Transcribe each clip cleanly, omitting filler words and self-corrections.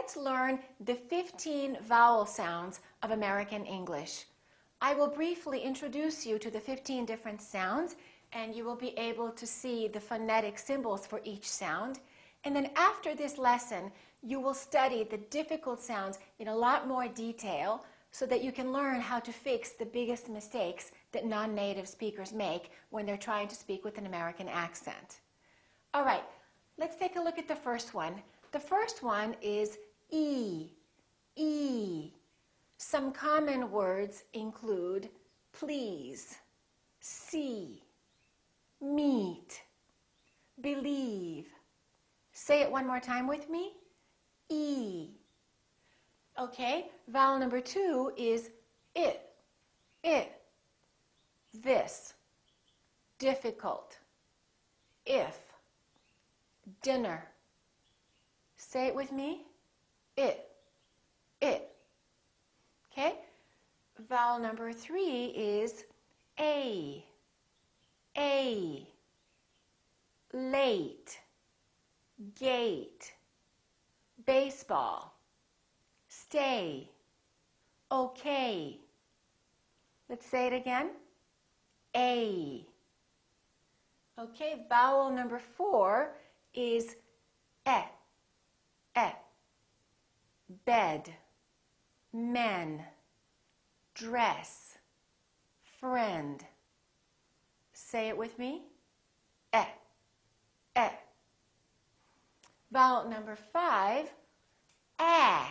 let's learn the 15 vowel sounds of American English. I will briefly introduce you to the 15 different sounds, and you will be able to see the phonetic symbols for each sound. And then after this lesson, you will study the difficult sounds in a lot more detail so that you can learn how to fix the biggest mistakes that non-native speakers make when they're trying to speak with an American accent. All right, let's take a look at the first one. The first one is E, E. Some common words include please, see, meet, believe. Say it one more time with me. E. Okay, vowel number 2 is it, this, difficult, if, dinner. Say it with me. It. Okay, vowel number 3 is A, late, gate, baseball, stay, okay. Let's say it again. A. Okay, vowel number 4 is E, bed, men, dress, friend. Say it with me. E. Vowel number 5, A.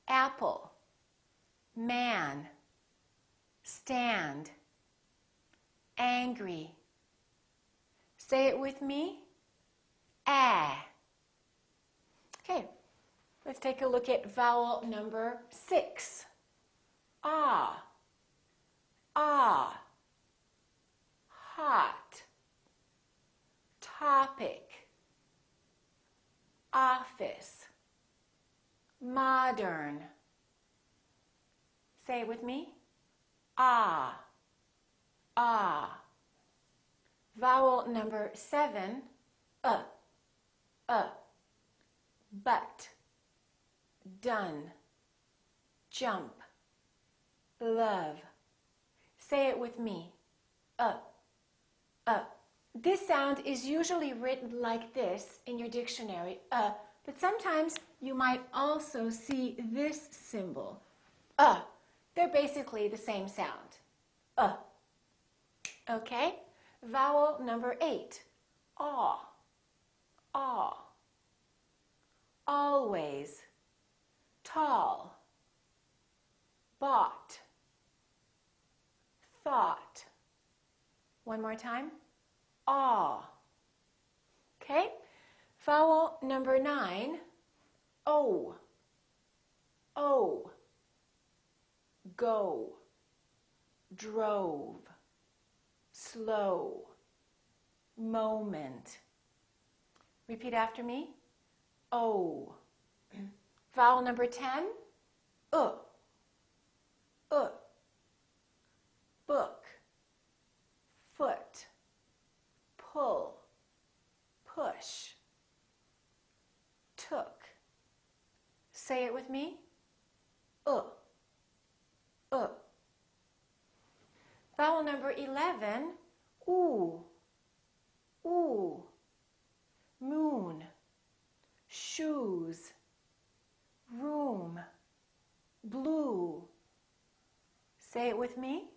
Apple, man, stand, angry. Say it with me. A. Okay, let's take a look at vowel number 6. Ah, hot, topic, office, modern. Say it with me. Ah. Vowel number 7, but, done, jump, love. Say it with me. This sound is usually written like this in your dictionary, but sometimes you might also see this symbol. They're basically the same sound. Okay? Vowel number 8, aw. Always, tall, bought, thought. One more time. Aw. Okay? Vowel number 9, O. Go, drove, slow, moment. Repeat after me. O. Vowel number 10, book, foot, pull, push, took. Say it with me. Vowel number 11, oo, moon, shoes, room, blue. Say it with me.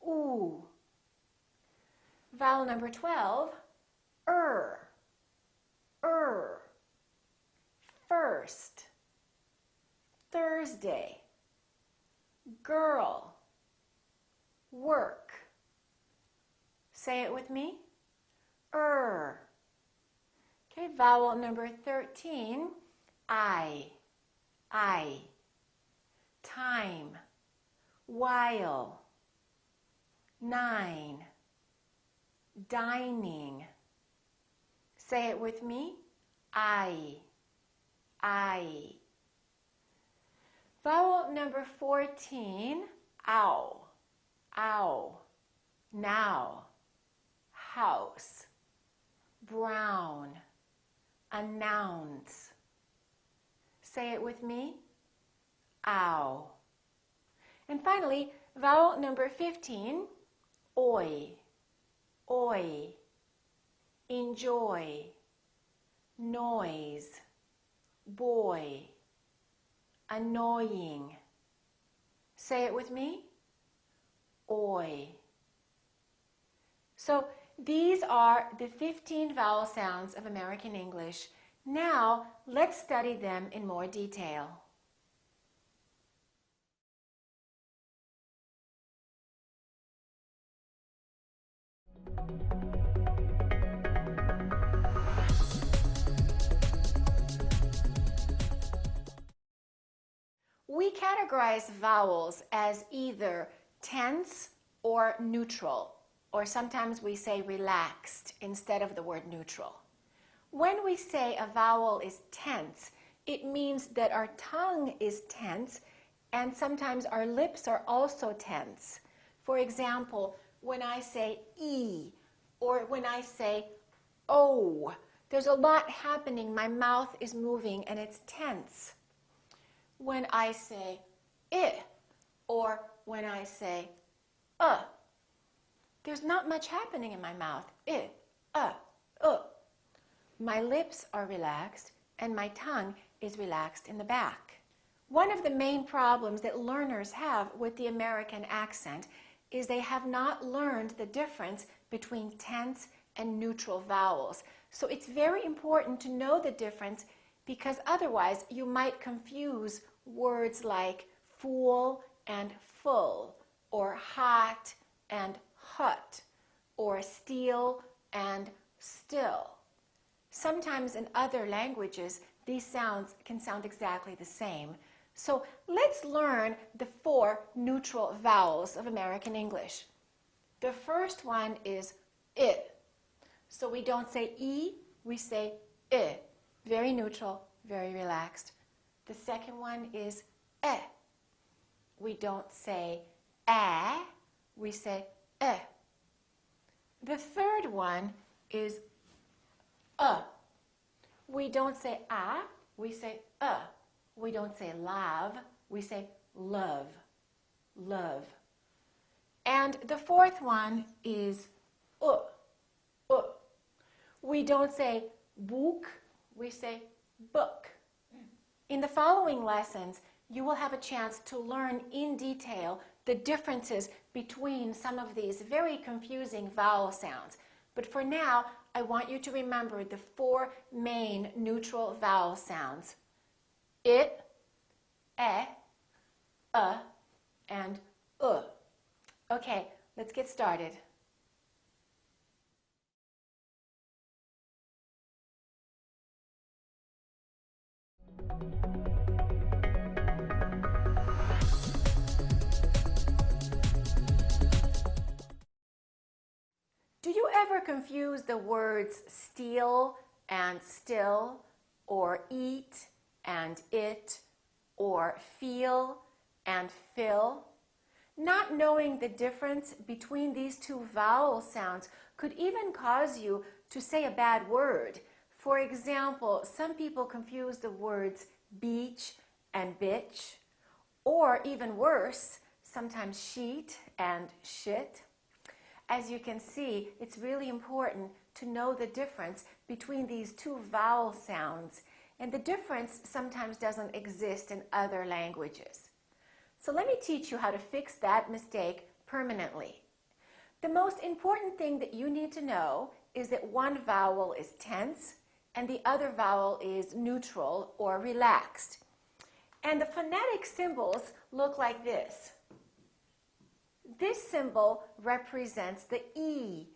Ooh. Vowel number 12, first, Thursday, girl, work. Say it with me. Okay, vowel number 13, I. Time, while, 9, dining. Say it with me. I. Vowel number 14, ow. Now, house, brown, announce. Say it with me. Ow. And finally, vowel number 15, oi, oi, enjoy, noise, boy, annoying. Say it with me. Oi. So these are the 15 vowel sounds of American English. Now let's study them in more detail. We categorize vowels as either tense or neutral, or sometimes we say relaxed instead of the word neutral. When we say a vowel is tense, it means that our tongue is tense and sometimes our lips are also tense. For example, when I say E or when I say O, there's a lot happening. My mouth is moving and it's tense. When I say I or when I say there's not much happening in my mouth. My lips are relaxed and my tongue is relaxed in the back. One of the main problems that learners have with the American accent is they have not learned the difference between tense and neutral vowels. So it's very important to know the difference because otherwise you might confuse words like fool and full, or hot and hut, or steal and still. Sometimes in other languages, these sounds can sound exactly the same. So let's learn the 4 neutral vowels of American English. The first one is I. So we don't say E, we say I. Very neutral, very relaxed. The second one is E. We don't say A, we say E. The third one is We don't say A, we say We don't say love, we say love, love. And the fourth one is We don't say book, we say book. In the following lessons, you will have a chance to learn in detail the differences between some of these very confusing vowel sounds. But for now, I want you to remember the 4 main neutral vowel sounds. It, and Okay, let's get started. Do you ever confuse the words steal and still, or eat and it, or feel and fill? Not knowing the difference between these 2 vowel sounds could even cause you to say a bad word. For example, some people confuse the words beach and bitch, or even worse, sometimes sheet and shit. As you can see, it's really important to know the difference between these 2 vowel sounds, and the difference sometimes doesn't exist in other languages. So let me teach you how to fix that mistake permanently. The most important thing that you need to know is that one vowel is tense and the other vowel is neutral or relaxed. And the phonetic symbols look like this. This symbol represents the E,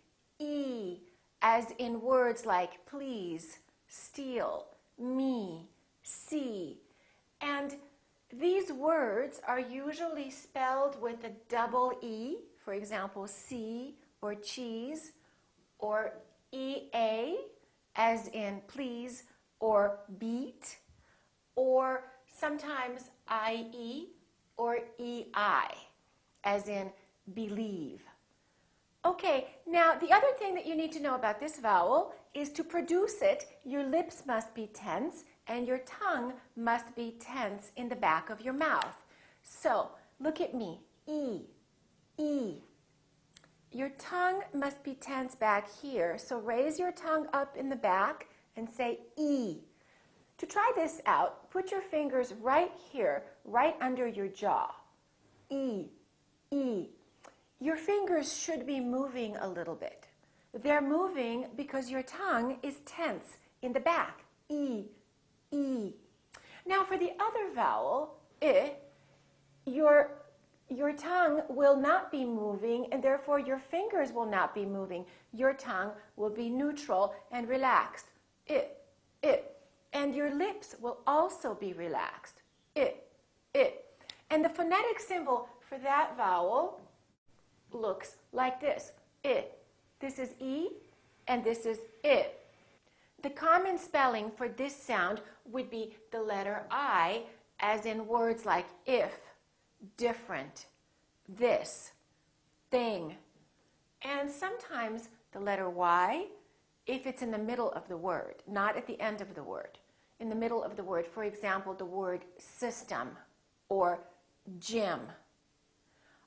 as in words like please, steal, me, see. And these words are usually spelled with a double E, for example, see or cheese, or EA, as in please or beat, or sometimes IE or EI, as in believe. Okay, now the other thing that you need to know about this vowel is to produce it, your lips must be tense and your tongue must be tense in the back of your mouth. So, look at me. E, E. Your tongue must be tense back here, so raise your tongue up in the back and say E. To try this out, put your fingers right here, right under your jaw. E, E. Your fingers should be moving a little bit. They're moving because your tongue is tense in the back. E, E. Now for the other vowel, I, your tongue will not be moving and therefore your fingers will not be moving. Your tongue will be neutral and relaxed. I. And your lips will also be relaxed. I. And the phonetic symbol for that vowel looks like this. I. This is E and this is I. The common spelling for this sound would be the letter I, as in words like if, different, this, thing, and sometimes the letter Y if it's in the middle of the word, not at the end of the word. In the middle of the word, for example, the word system or gym.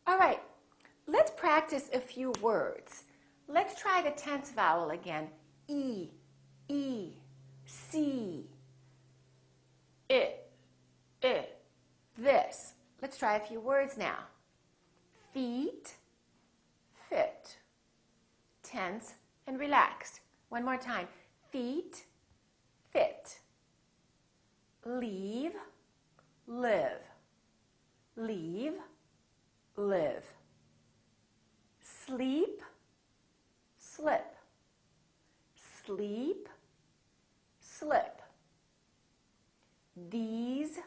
All right, let's practice a few words. Let's try the tense vowel again. E, E, C, I, this. Let's try a few words now. Feet, fit, tense and relaxed. One more time. Feet, fit. Leave, live. Leave, live. Sleep, slip. Sleep, slip. These,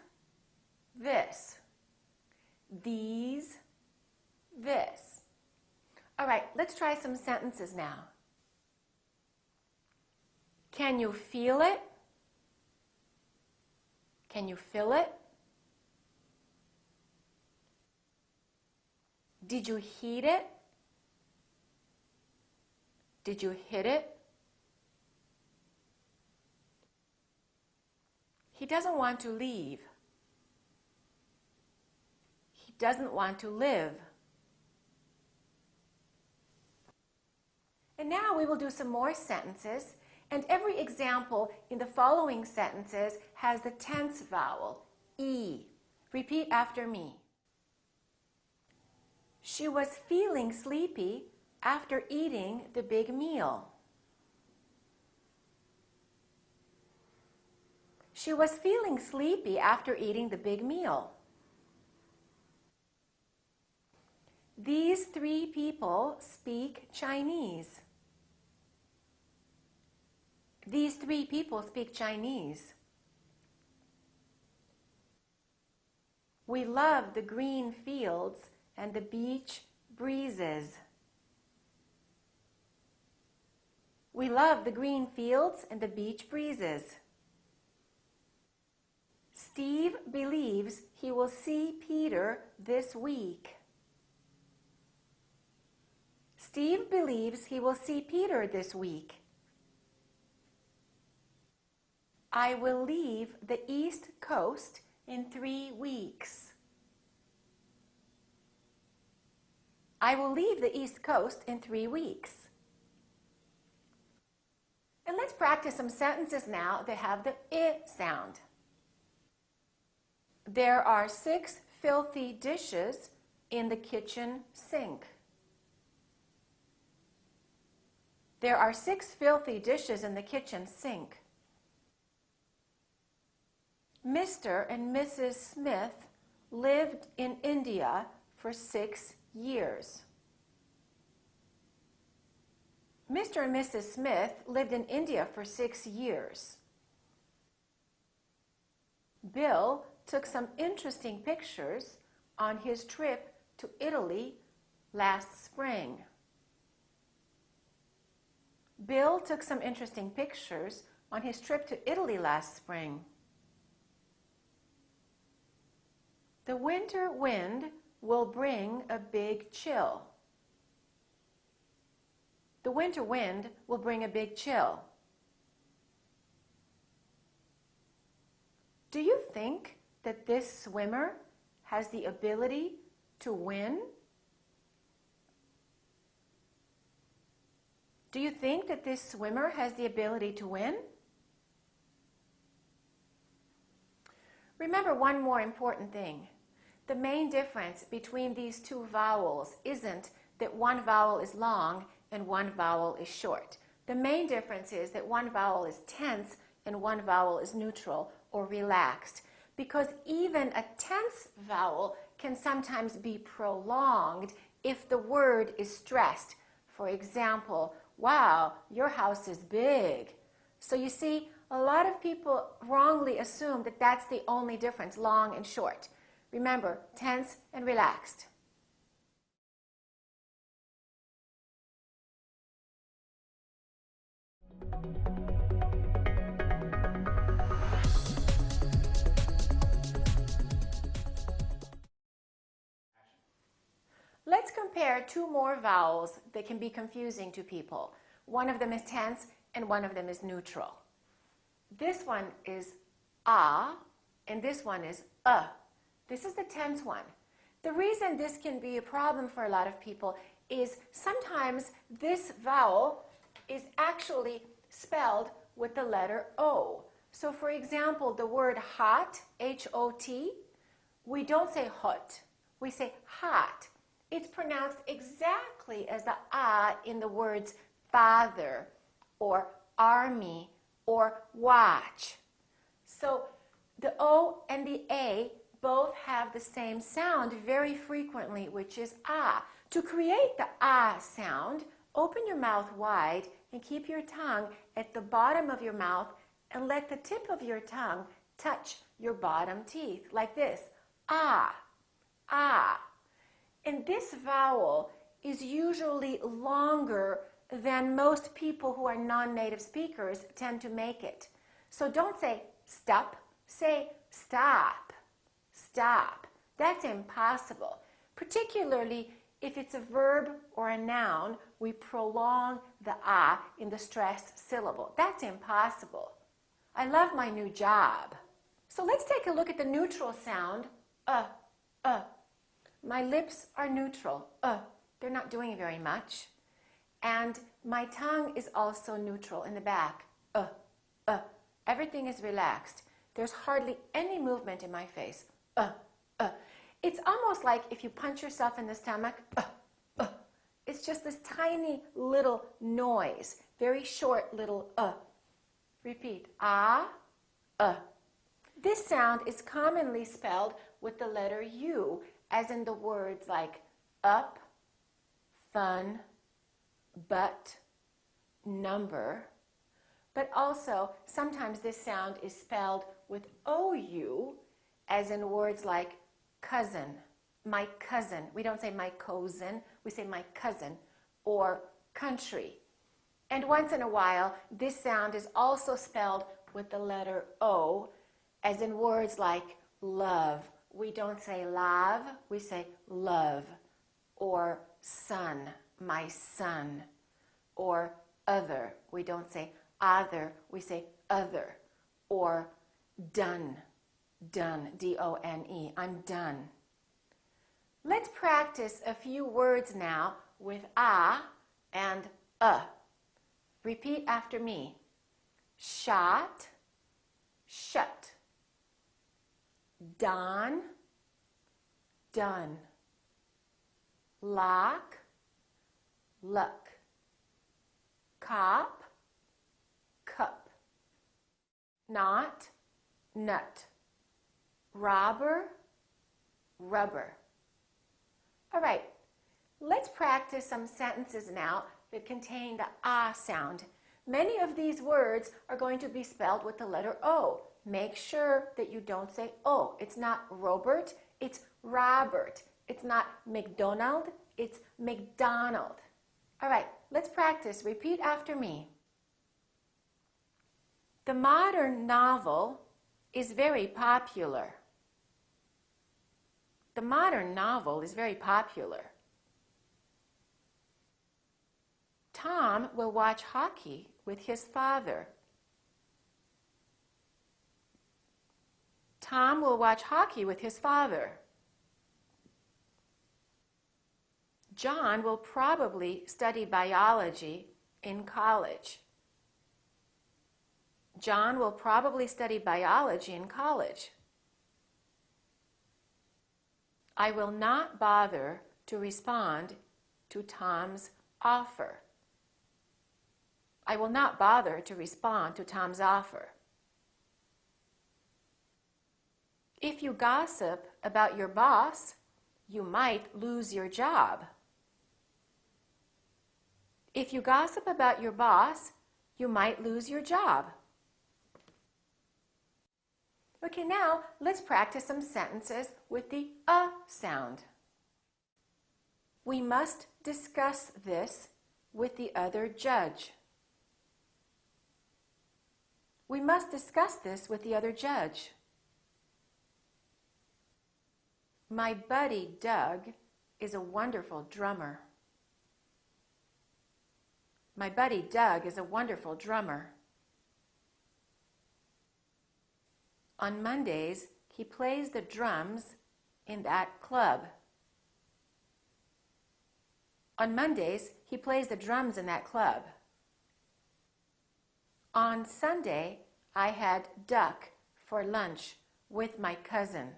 this. These, this. All right, let's try some sentences now. Can you feel it? Can you feel it? Did you heat it? Did you hit it? He doesn't want to leave. He doesn't want to live. And now we will do some more sentences, and every example in the following sentences has the tense vowel, E. Repeat after me. She was feeling sleepy after eating the big meal. She was feeling sleepy after eating the big meal. These three people speak Chinese. These three people speak Chinese. We love the green fields and the beach breezes. We love the green fields and the beach breezes. Steve believes he will see Peter this week. Steve believes he will see Peter this week. I will leave the East Coast in 3 weeks. I will leave the East Coast in 3 weeks. And let's practice some sentences now that have the I sound. There are 6 filthy dishes in the kitchen sink. There are 6 filthy dishes in the kitchen sink. Mr. and Mrs. Smith lived in India for 6 years. Mr. and Mrs. Smith lived in India for 6 years. Bill took some interesting pictures on his trip to Italy last spring. Bill took some interesting pictures on his trip to Italy last spring. The winter wind will bring a big chill. The winter wind will bring a big chill. Do you think that this swimmer has the ability to win? Do you think that this swimmer has the ability to win? Remember one more important thing. The main difference between these two vowels isn't that one vowel is long and one vowel is short. The main difference is that one vowel is tense and one vowel is neutral or relaxed, because even a tense vowel can sometimes be prolonged if the word is stressed. For example, wow, your house is big. So you see, a lot of people wrongly assume that that's the only difference, long and short. Remember, tense and relaxed. Let's compare two more vowels that can be confusing to people. One of them is tense and one of them is neutral. This one is ah and this one is This is the tense one. The reason this can be a problem for a lot of people is sometimes this vowel is actually spelled with the letter O. So for example, the word hot, H-O-T, we don't say hot, we say hot. It's pronounced exactly as the ah in the words father or army or watch. So the O and the A both have the same sound very frequently, which is ah. To create the ah sound, open your mouth wide and keep your tongue at the bottom of your mouth and let the tip of your tongue touch your bottom teeth, like this. Ah, ah. And this vowel is usually longer than most people who are non-native speakers tend to make it. So don't say stop, say stop, stop. That's impossible. Particularly if it's a verb or a noun, we prolong the ah in the stressed syllable. That's impossible. I love my new job. So let's take a look at the neutral sound, My lips are neutral, They're not doing very much. And my tongue is also neutral in the back, Everything is relaxed. There's hardly any movement in my face, It's almost like if you punch yourself in the stomach, It's just this tiny little noise, very short little Repeat, ah, This sound is commonly spelled with the letter U, as in the words like up, fun, but, number. But also, sometimes this sound is spelled with OU, as in words like cousin, my cousin. We don't say my cousin, we say my cousin, or country. And once in a while, this sound is also spelled with the letter O, as in words like love. We don't say love, we say love. Or son, my son. Or other. We don't say other, we say other. Or done, done, D-O-N-E, I'm done. Let's practice a few words now with ah and Repeat after me. Shot, shut. Don, done. Lock, luck. Cop, cup. Knot, nut. Robber, rubber. All right, let's practice some sentences now that contain the ah sound. Many of these words are going to be spelled with the letter O. Make sure that you don't say O. It's not Robert, it's Robert. It's not McDonald, it's McDonald. All right, let's practice. Repeat after me. The modern novel is very popular. The modern novel is very popular. Tom will watch hockey with his father. Tom will watch hockey with his father. John will probably study biology in college. John will probably study biology in college. I will not bother to respond to Tom's offer. I will not bother to respond to Tom's offer. If you gossip about your boss, you might lose your job. If you gossip about your boss, you might lose your job. Okay, now let's practice some sentences with the sound. We must discuss this with the other judge. We must discuss this with the other judge. My buddy Doug is a wonderful drummer. My buddy Doug is a wonderful drummer. On Mondays, he plays the drums in that club. On Mondays, he plays the drums in that club. On Sunday, I had duck for lunch with my cousin.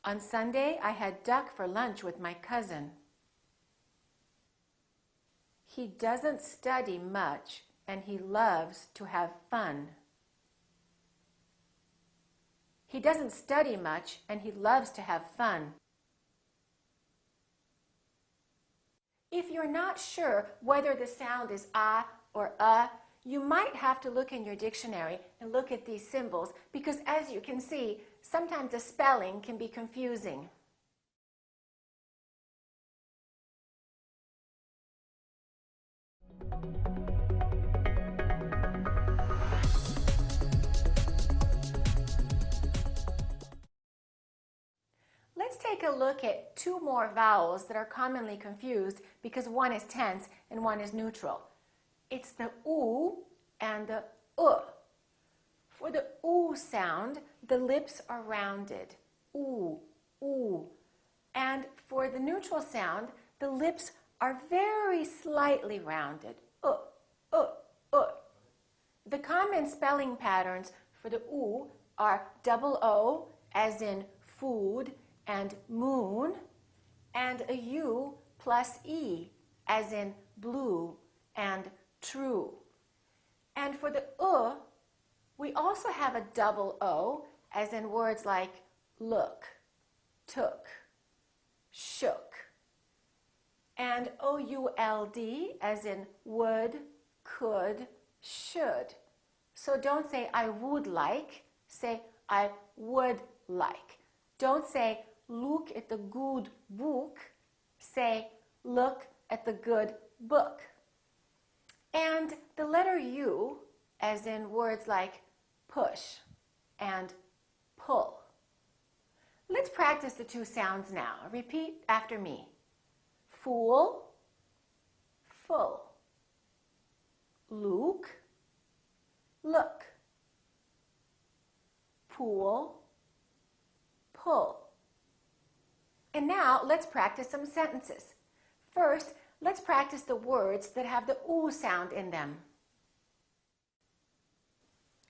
On Sunday, I had duck for lunch with my cousin. He doesn't study much and he loves to have fun. He doesn't study much and he loves to have fun. If you're not sure whether the sound is or you might have to look in your dictionary and look at these symbols because, as you can see, sometimes the spelling can be confusing. Let's take a look at two more vowels that are commonly confused because one is tense and one is neutral. It's the oo and the For the oo sound, the lips are rounded. Oo, oo. And for the neutral sound, the lips are very slightly rounded. The common spelling patterns for the oo are double O, as in food and moon, and a U plus E, as in blue and true. And for the we also have a double O, as in words like look, took, shook, and OULD, as in would, could, should. So don't say I would like, say I would like. Don't say look at the good book, say look at the good book. And the letter U, as in words like push and pull. Let's practice the two sounds now. Repeat after me. Fool, full. Luke, look. Pool, pull. And now let's practice some sentences. First, let's practice the words that have the oo sound in them.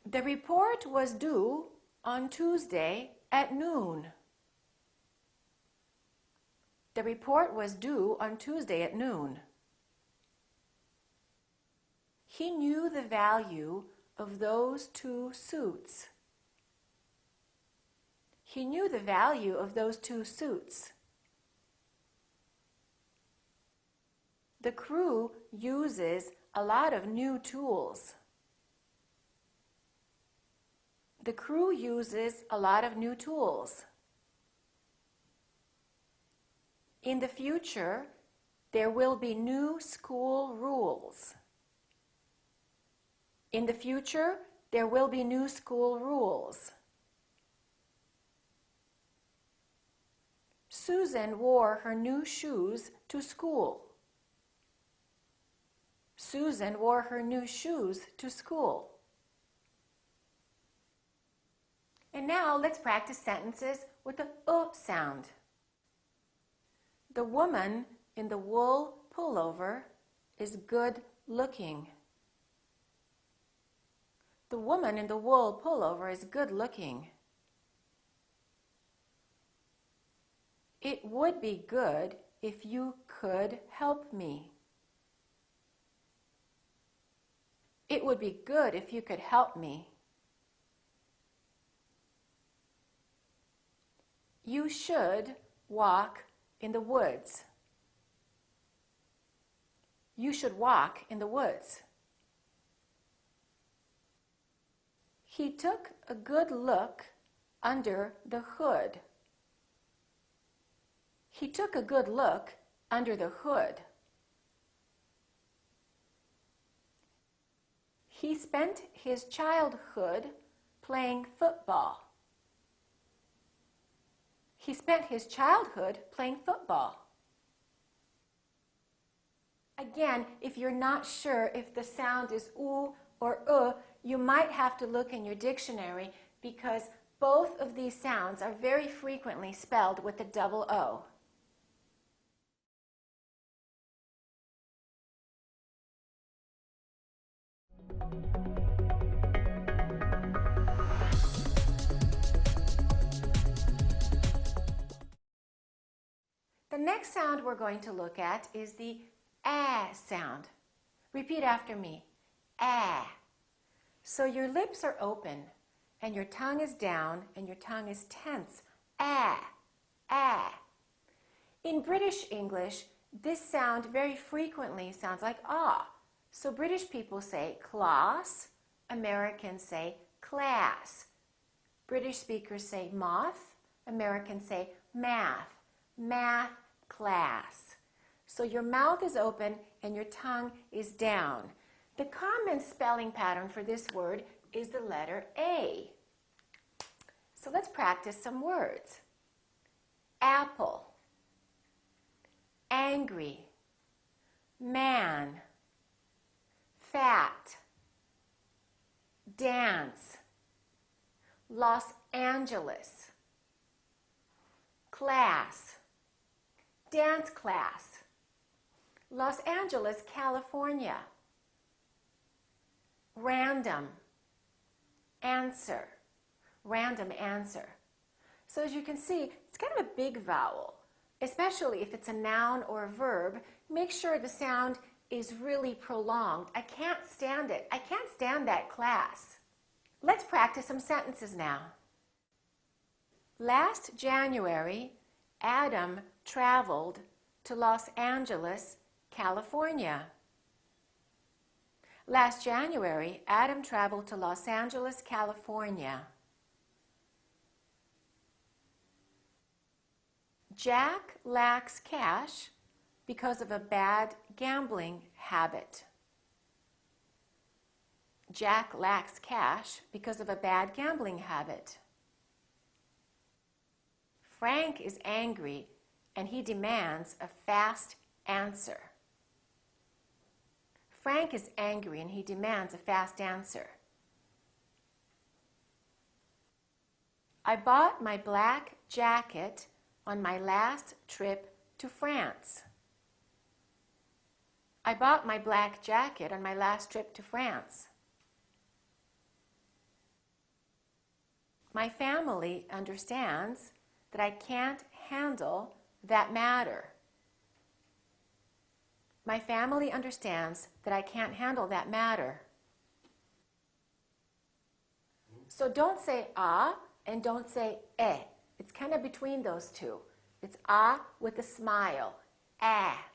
The report was due on Tuesday at noon. The report was due on Tuesday at noon. He knew the value of those two suits. He knew the value of those two suits. The crew uses a lot of new tools. The crew uses a lot of new tools. In the future, there will be new school rules. In the future, there will be new school rules. Susan wore her new shoes to school. Susan wore her new shoes to school. And now let's practice sentences with the sound. The woman in the wool pullover is good looking. The woman in the wool pullover is good looking. It would be good if you could help me. It would be good if you could help me. You should walk in the woods. You should walk in the woods. He took a good look under the hood. He took a good look under the hood. He spent his childhood playing football. He spent his childhood playing football. Again, if you're not sure if the sound is oo or you might have to look in your dictionary because both of these sounds are very frequently spelled with the double O. The next sound we're going to look at is the sound. Repeat after me. So your lips are open and your tongue is down and your tongue is tense. In British English, this sound very frequently sounds like ah. So British people say class, Americans say class. British speakers say moth, Americans say math, math class. So your mouth is open and your tongue is down. The common spelling pattern for this word is the letter A. So let's practice some words. Apple, angry, man, fat, dance, Los Angeles, class, dance class, Los Angeles, California, random, answer, random answer. So as you can see, it's kind of a big vowel, especially if it's a noun or a verb. Make sure the sound is really prolonged. I can't stand it. I can't stand that class. Let's practice some sentences now. Last January, Adam traveled to Los Angeles, California. Last January, Adam traveled to Los Angeles, California. Jack lacks cash because of a bad gambling habit. Jack lacks cash because of a bad gambling habit. Frank is angry and he demands a fast answer. Frank is angry and he demands a fast answer. I bought my black jacket on my last trip to France. I bought my black jacket on my last trip to France. My family understands that I can't handle that matter. My family understands that I can't handle that matter. So don't say ah and don't say eh. It's kind of between those two. It's ah with a smile. Ah.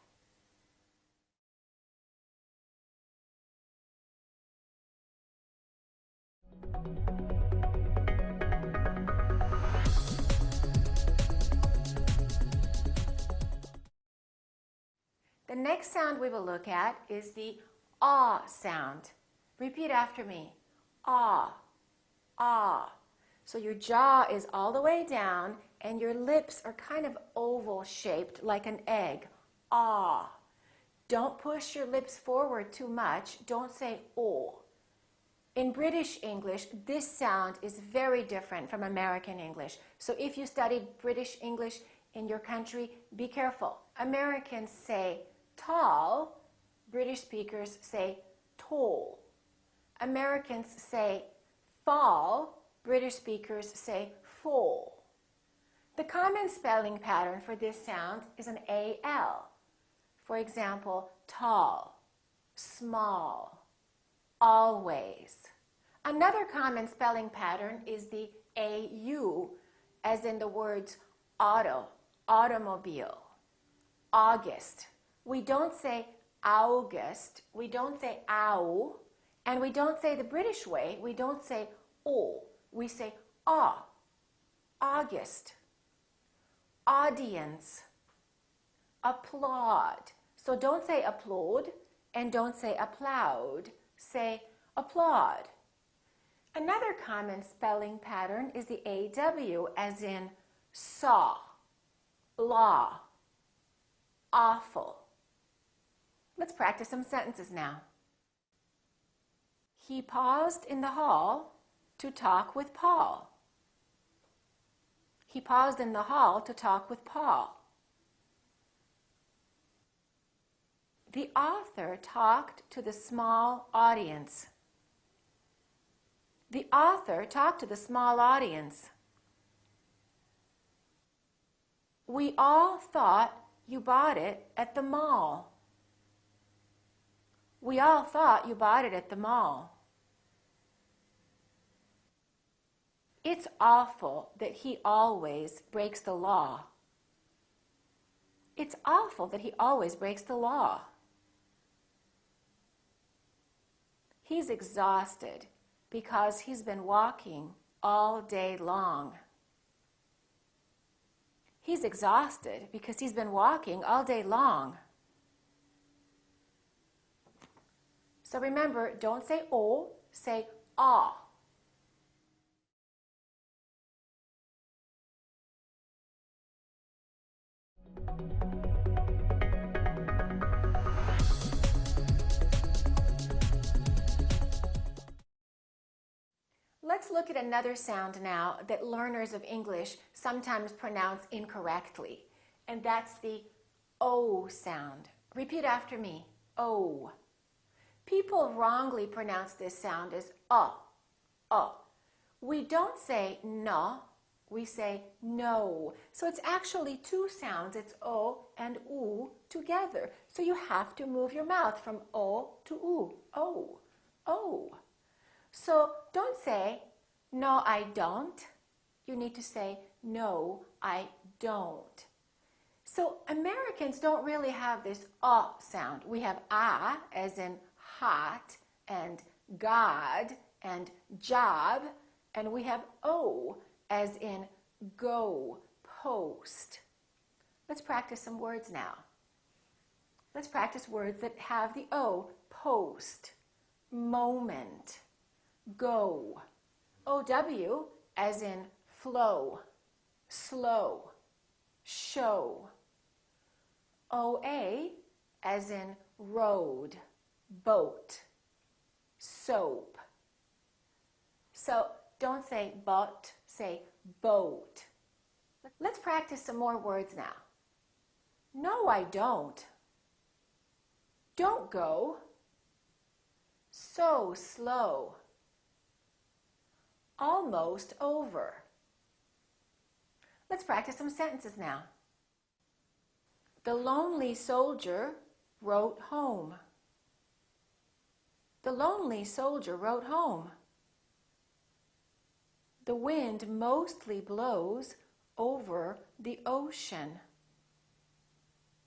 The next sound we will look at is the ah sound. Repeat after me. Ah, ah. So your jaw is all the way down and your lips are kind of oval shaped like an egg. Ah. Don't push your lips forward too much. Don't say oh. In British English, this sound is very different from American English. So if you studied British English in your country, be careful. Americans say tall, British speakers say tall. Americans say fall, British speakers say fall. The common spelling pattern for this sound is an AL. For example, tall, small, always. Another common spelling pattern is the AU, as in the words auto, automobile, August. We don't say August, we don't say ow, and we don't say the British way, we don't say o, we say August. Audience, applaud. So don't say applaud and don't say applaud, say applaud. Another common spelling pattern is the AW, as in saw, law, awful. Let's practice some sentences now. He paused in the hall to talk with Paul. He paused in the hall to talk with Paul. The author talked to the small audience. The author talked to the small audience. We all thought you bought it at the mall. We all thought you bought it at the mall. It's awful that he always breaks the law. It's awful that he always breaks the law. He's exhausted because he's been walking all day long. He's exhausted because he's been walking all day long. So remember, don't say o, say ah. Let's look at another sound now that learners of English sometimes pronounce incorrectly, and that's the O sound. Repeat after me, O. People wrongly pronounce this sound as O. We don't say no, we say no. So it's actually two sounds, it's O and U together. So you have to move your mouth from O to U, O, O. So don't say, no, I don't. You need to say, no, I don't. So Americans don't really have this sound. We have as in hot and God and job, and we have O as in go, post. Let's practice some words now. Let's practice words that have the O, post, moment, go. OW as in flow, slow, show. OA as in road, boat, soap. So don't say but, say boat. Let's practice some more words now. No, I don't. Don't go. So slow. Almost over. Let's practice some sentences now. The lonely soldier wrote home. The lonely soldier wrote home. The wind mostly blows over the ocean.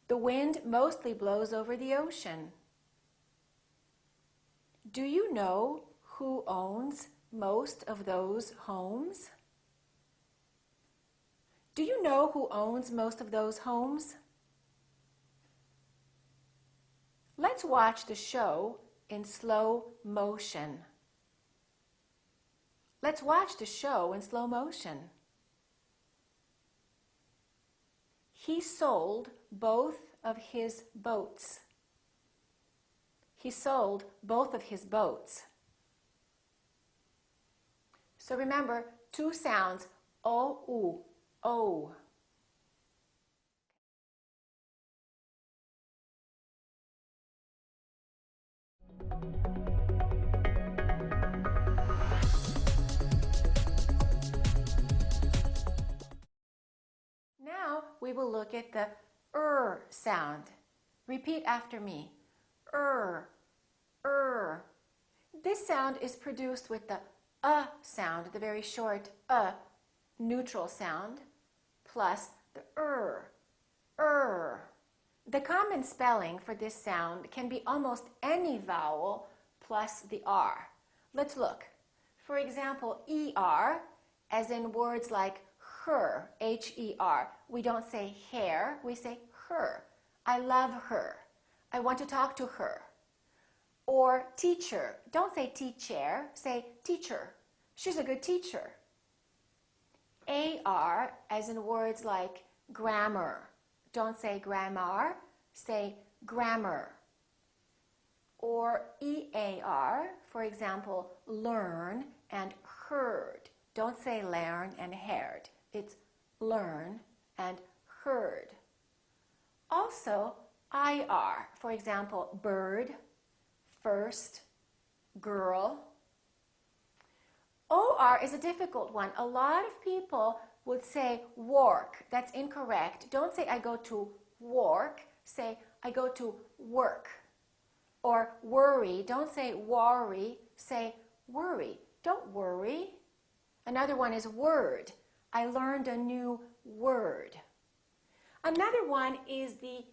The wind mostly blows over the ocean. Do you know who owns most of those homes? Do you know who owns most of those homes? Let's watch the show in slow motion. Let's watch the show in slow motion. He sold both of his boats. He sold both of his boats. So remember, two sounds, o, u, o. Now we will look at the sound. Repeat after me. This sound is produced with the sound, the very short neutral sound, plus the The common spelling for this sound can be almost any vowel plus the R. Let's look. For example, ER, as in words like her, H-E-R. We don't say hair, we say her. I love her. I want to talk to her. Or teacher. Don't say teacher, say teacher. She's a good teacher. AR, as in words like grammar. Don't say grammar, say grammar. Or EAR, for example, learn and heard. Don't say learn and heard. It's learn and heard. Also, IR, for example, bird, first, girl. OR is a difficult one. A lot of people would say work. That's incorrect. Don't say I go to work. Say I go to work. Or worry. Don't say worry. Say worry. Don't worry. Another one is word. I learned a new word. Another one is the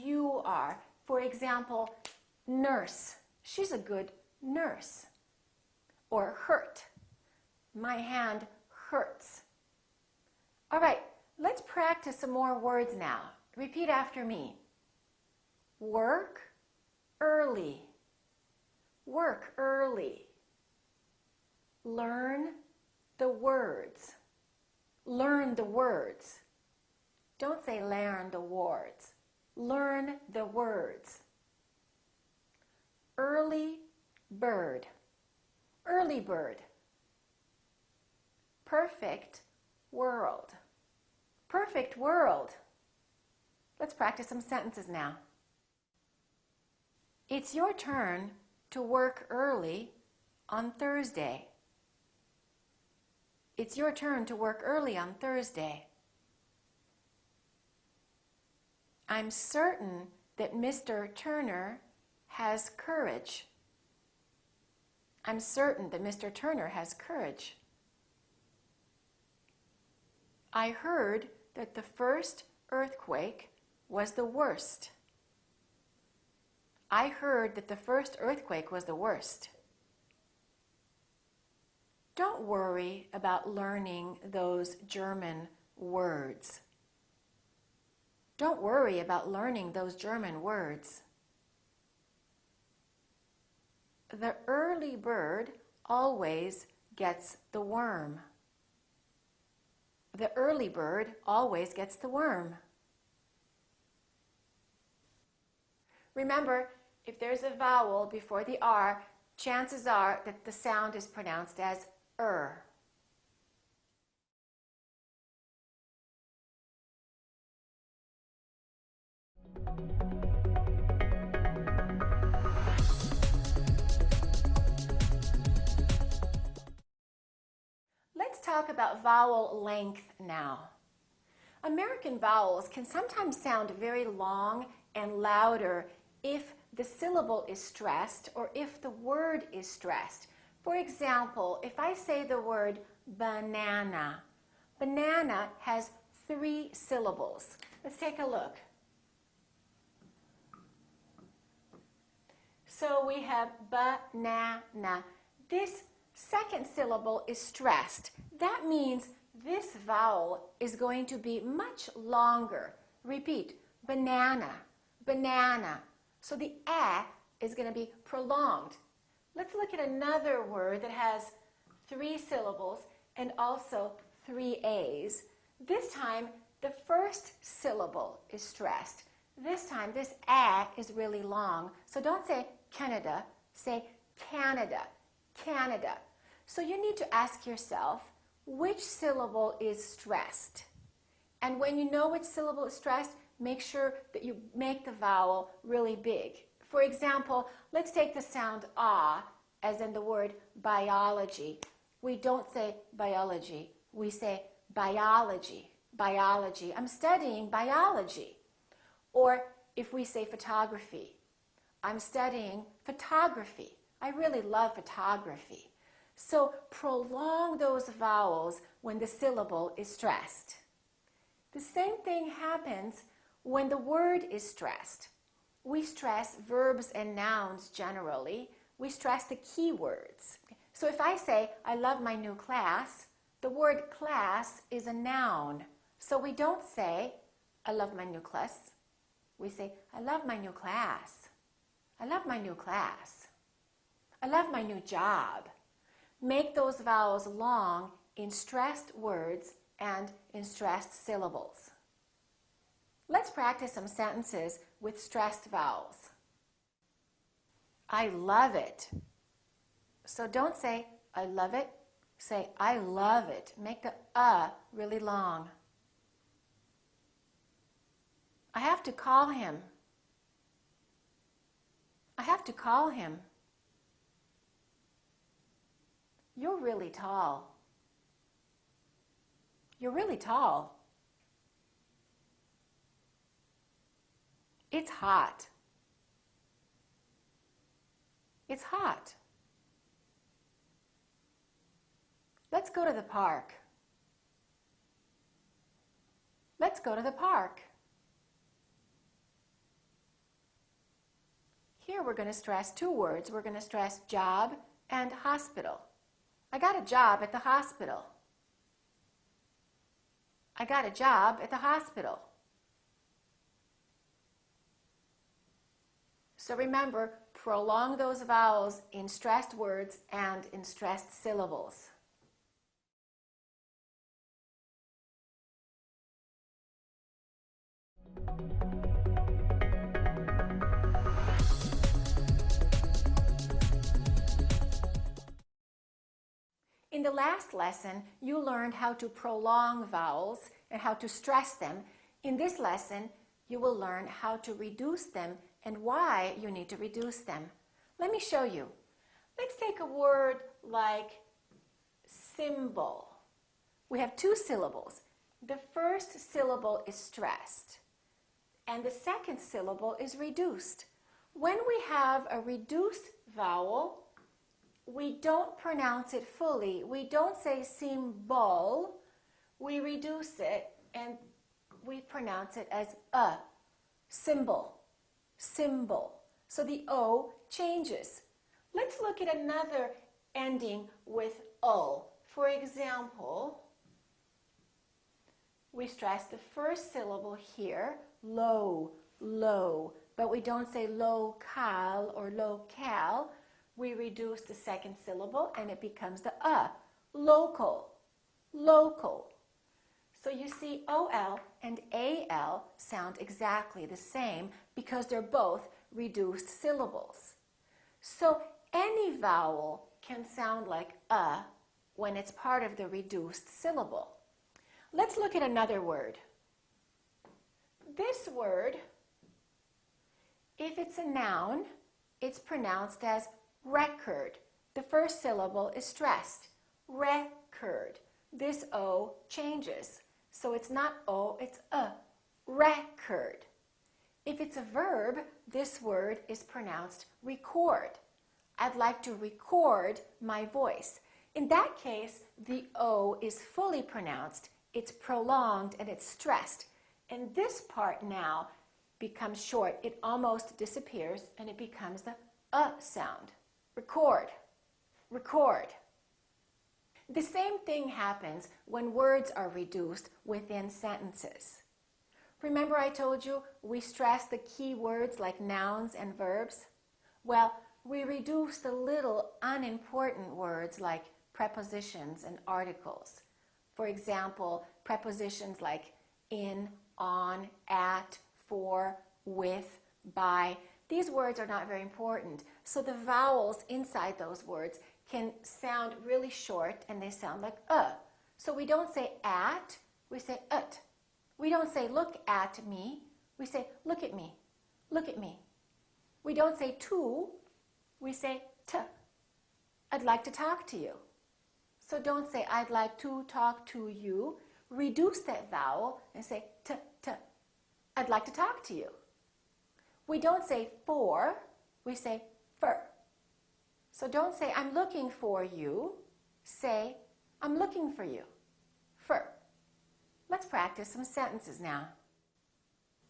UR. For example, nurse. She's a good nurse. Or hurt. My hand hurts. All right, let's practice some more words now. Repeat after me. Work early. Work early. Learn the words. Learn the words. Don't say learn the words. Learn the words. Early bird. Early bird. Perfect world. Perfect world. Let's practice some sentences now. It's your turn to work early on Thursday. It's your turn to work early on Thursday. I'm certain that Mr. Turner has courage. I'm certain that Mr. Turner has courage. I heard that the first earthquake was the worst. I heard that the first earthquake was the worst. Don't worry about learning those German words. Don't worry about learning those German words. The early bird always gets the worm. The early bird always gets the worm. Remember, if there's a vowel before the R, chances are that the sound is pronounced as er. Let's talk about vowel length now. American vowels can sometimes sound very long and louder if the syllable is stressed or if the word is stressed. For example, if I say the word banana, banana has 3 syllables. Let's take a look. So we have banana. This second syllable is stressed. That means this vowel is going to be much longer. Repeat, banana, banana. So the a is going to be prolonged. Let's look at another word that has 3 syllables and also 3 a's. This time, the first syllable is stressed. This time, this a is really long. So don't say Canada, say Canada, Canada. So you need to ask yourself, which syllable is stressed? And when you know which syllable is stressed, make sure that you make the vowel really big. For example, let's take the sound ah, as in the word biology. We don't say biology, we say biology, biology. I'm studying biology. Or if we say photography, I'm studying photography. I really love photography. So prolong those vowels when the syllable is stressed. The same thing happens when the word is stressed. We stress verbs and nouns generally. We stress the key words. So if I say, I love my new class, the word class is a noun. So we don't say, I love my new class. We say, I love my new class. I love my new class. I love my new job. Make those vowels long in stressed words and in stressed syllables. Let's practice some sentences with stressed vowels. I love it. So don't say, I love it. Say, I love it. Make the really long. I have to call him. I have to call him. You're really tall. You're really tall. It's hot. It's hot. Let's go to the park. Let's go to the park. Here we're going to stress two words. We're going to stress job and hospital. I got a job at the hospital. I got a job at the hospital. So remember, prolong those vowels in stressed words and in stressed syllables. In the last lesson, you learned how to prolong vowels and how to stress them. In this lesson, you will learn how to reduce them and why you need to reduce them. Let me show you. Let's take a word like symbol. We have two syllables. The first syllable is stressed, and the second syllable is reduced. When we have a reduced vowel, we don't pronounce it fully. We don't say symbol. We reduce it and we pronounce it as a. Symbol. Symbol. So the O changes. Let's look at another ending with O. For example, we stress the first syllable here, low, low, but we don't say local or local. We reduce the second syllable and it becomes the local, local. So you see OL and AL sound exactly the same because they're both reduced syllables. So any vowel can sound like when it's part of the reduced syllable. Let's look at another word. This word, if it's a noun, it's pronounced as record. The first syllable is stressed. Record. This O changes. So it's not O, it's a. Record. If it's a verb, this word is pronounced record. I'd like to record my voice. In that case, the O is fully pronounced. It's prolonged and it's stressed. And this part now becomes short. It almost disappears and it becomes the sound. Record, record. The same thing happens when words are reduced within sentences. Remember I told you we stress the key words like nouns and verbs? Well, we reduce the little unimportant words like prepositions and articles. For example, prepositions like in, on, at, for, with, by. These words are not very important, so the vowels inside those words can sound really short and they sound like So we don't say at, we say ut. We don't say look at me, we say look at me, look at me. We don't say to, we say t. I'd like to talk to you. So don't say I'd like to talk to you. Reduce that vowel and say t, t. I'd like to talk to you. We don't say for, we say for. So don't say I'm looking for you. Say I'm looking for you. For. Let's practice some sentences now.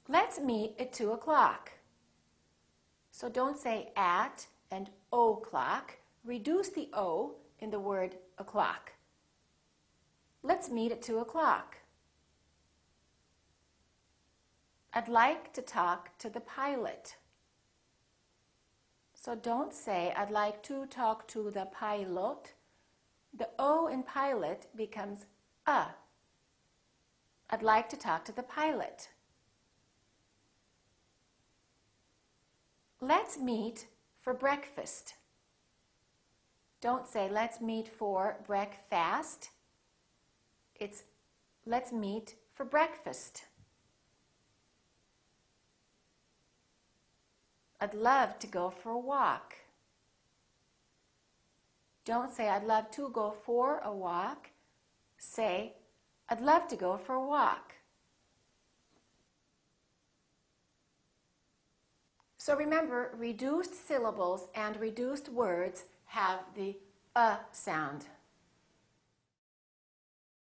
Let's meet at 2 o'clock. So don't say at and o'clock. Reduce the O in the word o'clock. Let's meet at 2 o'clock. I'd like to talk to the pilot. So don't say I'd like to talk to the pilot. The O in pilot becomes a. I'd like to talk to the pilot. Let's meet for breakfast. Don't say let's meet for breakfast. It's let's meet for breakfast. I'd love to go for a walk. Don't say I'd love to go for a walk. Say I'd love to go for a walk. So remember, reduced syllables and reduced words have the sound.